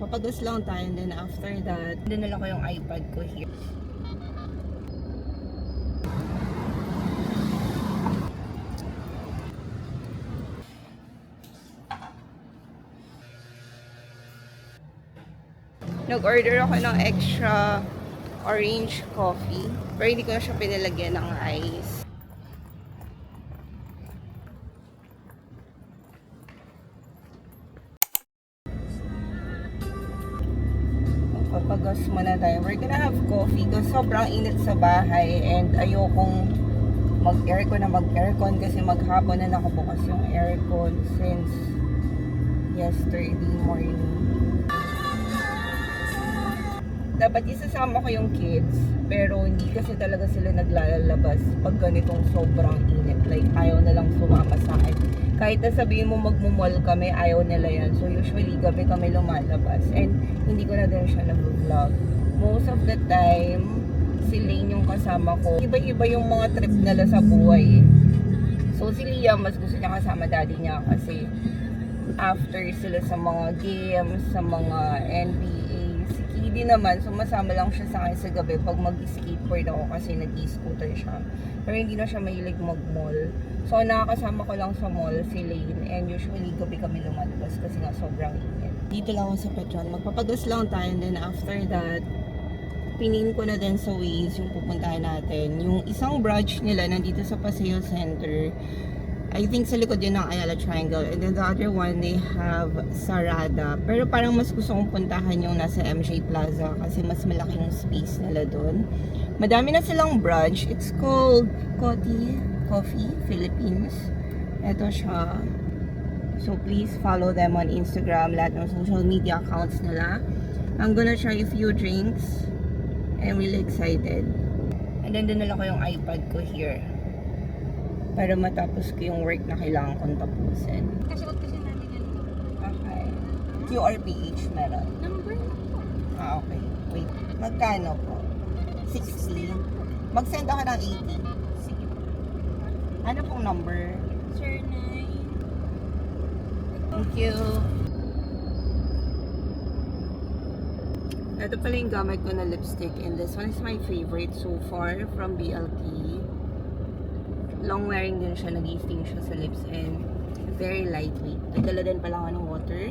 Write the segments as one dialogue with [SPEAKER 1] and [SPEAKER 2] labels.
[SPEAKER 1] Magpapagas lang tayo and then after that, dinala ko yung iPad ko here. Nag-order ako ng extra orange coffee. Pero hindi ko na siya pinalagyan ng ice. Papagas muna tayo. We're gonna have coffee kasi sobrang init sa bahay and ayokong mag-aircon na mag-aircon kasi maghapon na nakabukas yung aircon since yesterday morning. Dapat isasama ko yung kids pero hindi kasi talaga sila naglalabas pag ganitong sobrang init. Like ayaw na lang sumama sa akin. Kahit na sabihin mo magmumall kami, ayaw nila yan. So usually gabi kami lumalabas and hindi ko na din siya nag-vlog. Most of the time, si Lane yung kasama ko. Iba-iba yung mga trip nila sa buhay. So si Liam, mas gusto niya kasama daddy niya kasi after sila sa mga games, sa mga NBA. Si Kiddy naman, sumasama lang siya sa akin sa gabi pag mag-skateboard ako kasi nag-scooter siya. Pero hindi na siya mahilig mag-mall. So nakakasama ko lang sa mall si Lane and usually gabi kami lumalabas kasi nga sobrang init. Dito lang ako sa Petron. Magpapagas lang tayo and then after that, pinin ko na din sa Waze yung pupuntahan natin. Yung isang branch nila nandito sa Paseo Center. I think sa likod yun ng Ayala Triangle. And then the other one, they have Sarada. Pero parang mas gusto kong puntahan yung nasa MJ Plaza kasi mas malaki yung space nila doon. Madami na silang branch. It's called Coty Coffee Philippines. Ito siya. So please follow them on Instagram, lahat ng social media accounts nila. I'm gonna try a few drinks. I'm really excited. And then dinala ko yung iPad ko here para matapos ko yung work na kailangan kong tapusin.
[SPEAKER 2] Kasuot kasi namin yan.
[SPEAKER 1] Okay. QRPH meron.
[SPEAKER 2] Number na po.
[SPEAKER 1] Okay. Wait. Magkano po? 60. Mag-send ako ng 80.
[SPEAKER 2] Sige po.
[SPEAKER 1] Ano pong number?
[SPEAKER 2] Sir, 9.
[SPEAKER 1] Thank you. Ito pala yung gamit ko na lipstick and this one is my favorite so far from BLT. Long wearing din siya, nag-sting siya sa lips and very lightweight. Nagdala din pala ako ng water.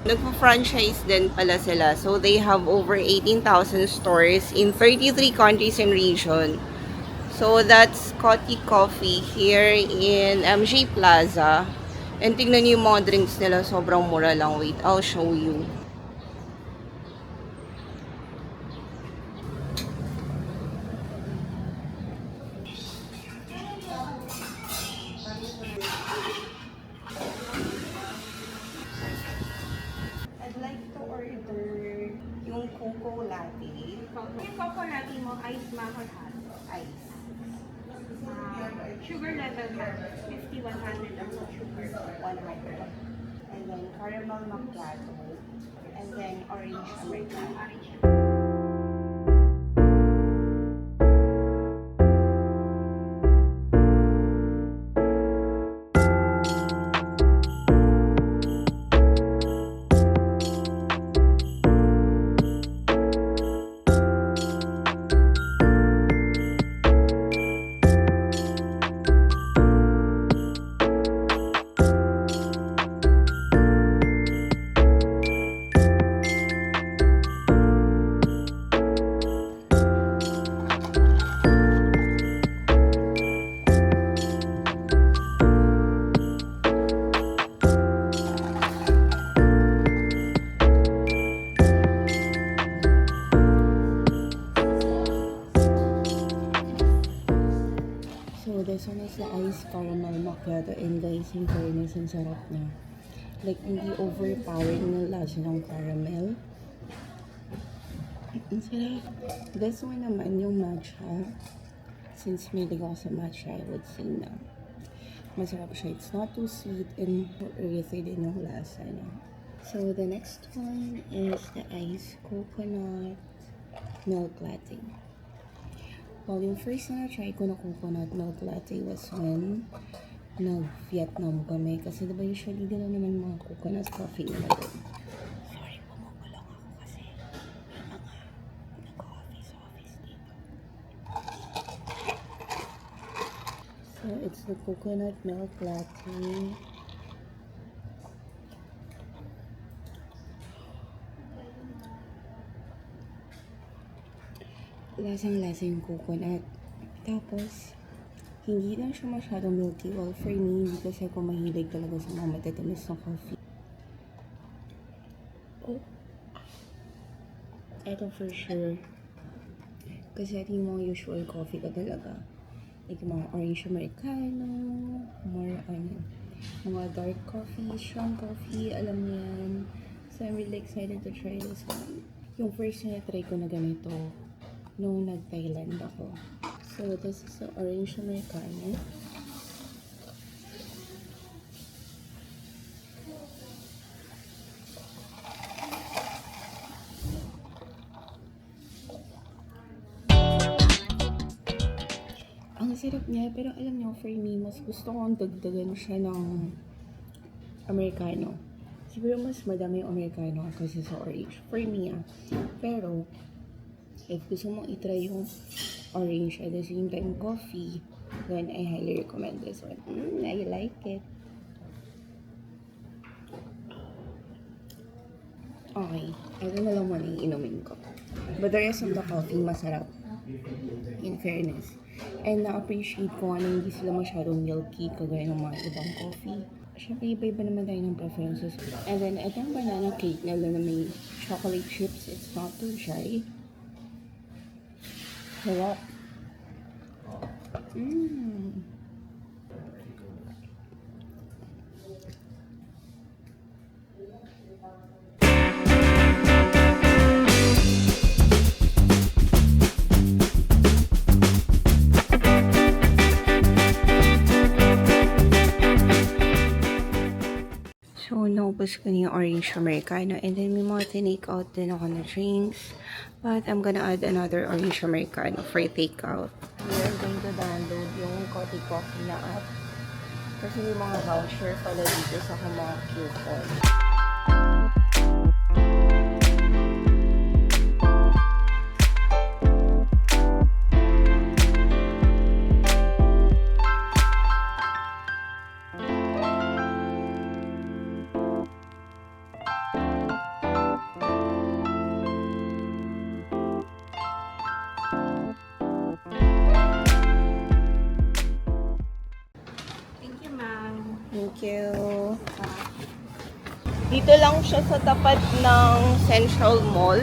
[SPEAKER 1] Nagpo-franchise din pala sila. So they have over 18,000 stores in 33 countries and region. So that's Coty Coffee here in MJ Plaza. And tingnan niyo yung mga drinks nila, sobrang mura lang. Wait, I'll show you. I'd like to order yung cocoa latte.
[SPEAKER 2] Yung cocoa latte mo, ice macchiato.
[SPEAKER 1] Ice.
[SPEAKER 2] Sugar level mo, 50, 100 ang sugar.
[SPEAKER 1] 100. And then caramel macchiato. And then orange americano.
[SPEAKER 2] Orange.
[SPEAKER 1] So, this one is the iced caramel macchiato. And guys, in fairness, ang sarap niya. Like, hindi overpowering ng lasa ng caramel. Ang sarap. This one naman, yung matcha. Since may ako sa matcha, I would say na masarap siya. It's not too sweet and earthy din yung lasa niya. So the next one is the iced coconut milk latte. Well, yung first na try ko na coconut milk latte was when nag-Vietnam kami. Kasi diba usually gano'n naman mga coconut coffee nila doon. Sorry, bumukulong ako kasi may mga nag-office dito. So it's the coconut milk latte. Lasang-lasa yung coconut. Tapos, hindi lang siya masyadong milky. Well, for me, hindi kasi ako mahilig talaga sa mga matatamis na coffee. Oh. Ito for sure. Kasi ito yung mga usual coffee ko talaga. Like yung mga orange americano, more mga dark coffee, strong coffee, alam niyo yan. So, I'm really excited to try this one. Yung first na try ko na ganito, nung nag-Thailand ako. So, this is the orange americano. Ang sarap niya, pero alam niyo, for me, mas gusto kong dagdagan siya ng americano. Siguro mas madami yung americano kasi sa orange. For me, Pero, if gusto mong itry yung orange at the same time coffee, then I highly recommend this one. I like it. Okay, ito na lang muna yung inumin ko. But the rest of the coffee, masarap. In fairness. And na-appreciate ko na hindi sila masyadong milky kagaya ng mga ibang coffee. Siyempre, iba-iba naman tayo ng preferences. And then, itong banana cake na may chocolate chips, it's not too shy. Sarap. So, naubos ko na yung orange americano. And then, may mga tinake out din ako na drinks. But, I'm gonna add another orange americano for takeout. We are going to download yung Coffee Coffee na app. Kasi may mga voucher pala dito sa mga coupon.
[SPEAKER 2] Thank you, ma'am.
[SPEAKER 1] Thank you. Dito lang siya sa tapat ng Central Mall.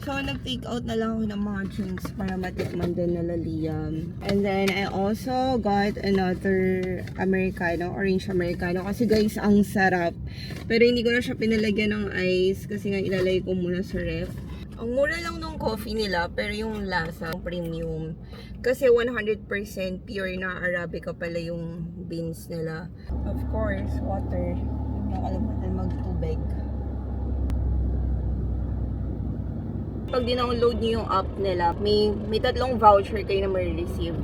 [SPEAKER 1] So, nag-take out na lang ako ng mga drinks para matikman din nila Liam. And then, I also got another Americano, orange Americano. Kasi guys, ang sarap. Pero hindi ko na siya pinalagyan ng ice kasi nga ilalagay ko muna sa ref. Ang mura lang nung coffee nila, pero yung lasa, premium. Kasi 100% pure na Arabica pala yung beans nila. Of course, water. Huwag niyong kalimutan magtubig. Pag dinownload niyo yung app nila, may 3 voucher kayo na ma-receive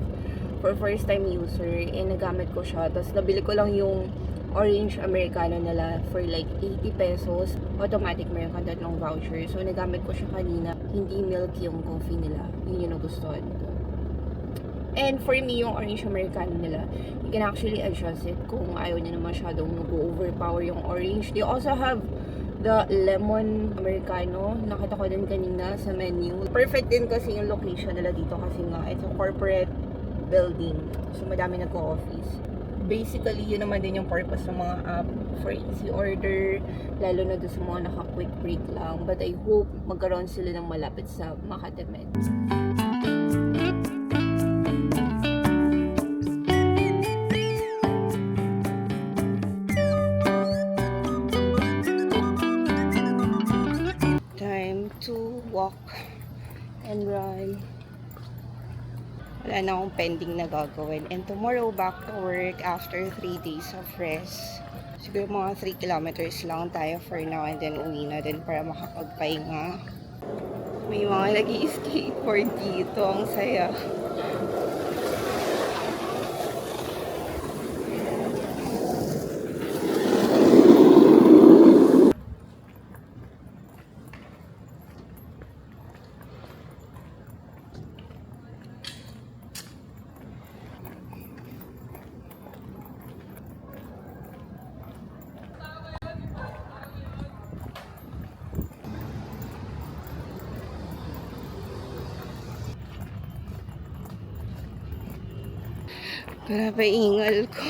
[SPEAKER 1] for first time user. Eh, nagamit ko siya. Tapos nabili ko lang yung orange americano nila for like 80 pesos. Automatic meron ka 3 voucher. So, nagamit ko siya kanina. Hindi milky yung coffee nila. Yun yung nagustuhan ko. And for me, yung orange americano nila, you can actually adjust it kung ayaw niya na masyadong nag-overpower yung orange. They also have the lemon americano. Nakita ko din kanina sa menu. Perfect din kasi yung location nila dito kasi nga it's a corporate building. So, madami nagko-office. Basically, yun naman din yung purpose ng mga app for easy order, lalo na doon sa mga naka-quick break lang. But I hope magkaroon sila ng malapit sa Makati Med. Time to walk and run. Wala na akong pending na gagawin. And tomorrow, back to work after 3 days of rest. Siguro mga 3 kilometers lang tayo for now and then uwi na din para makapagpahinga. May mga nag-i-skateboard dito. Ang saya. Grabe ingal ko.